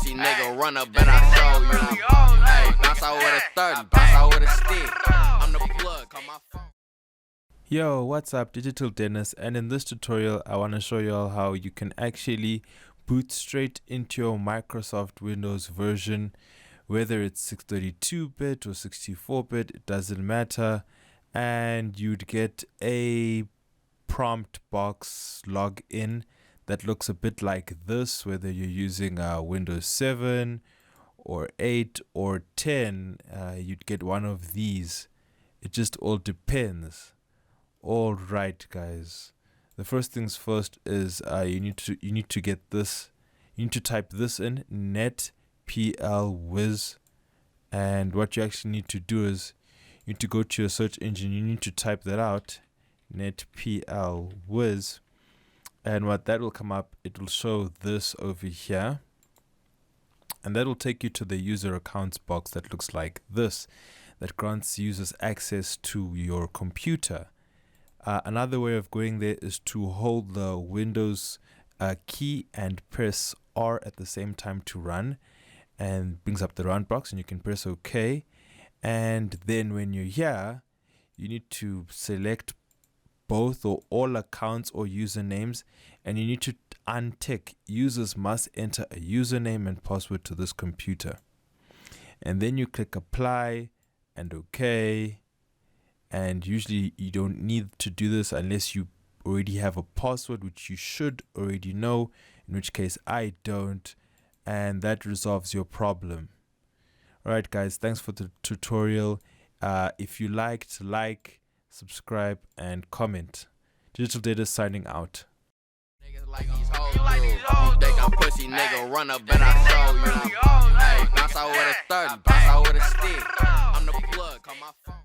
pussy nigga, run up and I show you. Hey, bounce out with a 30, bounce out with a stick. I'm the plug, call my phone. Yo, what's up, Digital Dennis, and in this tutorial I want to show you all how you can actually boot straight into your Microsoft Windows version, whether it's 632-bit or 64-bit, it doesn't matter, and you'd get a prompt box login that looks a bit like this, whether you're using Windows 7 or 8 or 10, you'd get one of these. It just all depends. All right, guys, the first things first is you need to get this. You need to type this in, netplwiz, and what you actually need to do is you need to go to your search engine. You need to type that out, netplwiz, and what that will come up, it will show this over here, and that will take you to the user accounts box that looks like this, that grants users access to your computer. Another way of going there is to hold the Windows key and press R at the same time to run, and brings up the run box, and you can press OK. And then when you're here, you need to select both or all accounts or usernames, and you need to untick users must enter a username and password to this computer. And then you click apply and OK. And usually you don't need to do this unless you already have a password, which you should already know, in which case I don't, and that resolves your problem. Alright guys, thanks for the tutorial. If you liked, like, subscribe and comment. Digital Data signing out. Niggas like these hoes do. You think I'm pussy nigga, run up and I show you. Hey, bounce out with a 30, bounce out with a stick. I'm the plug, call my phone.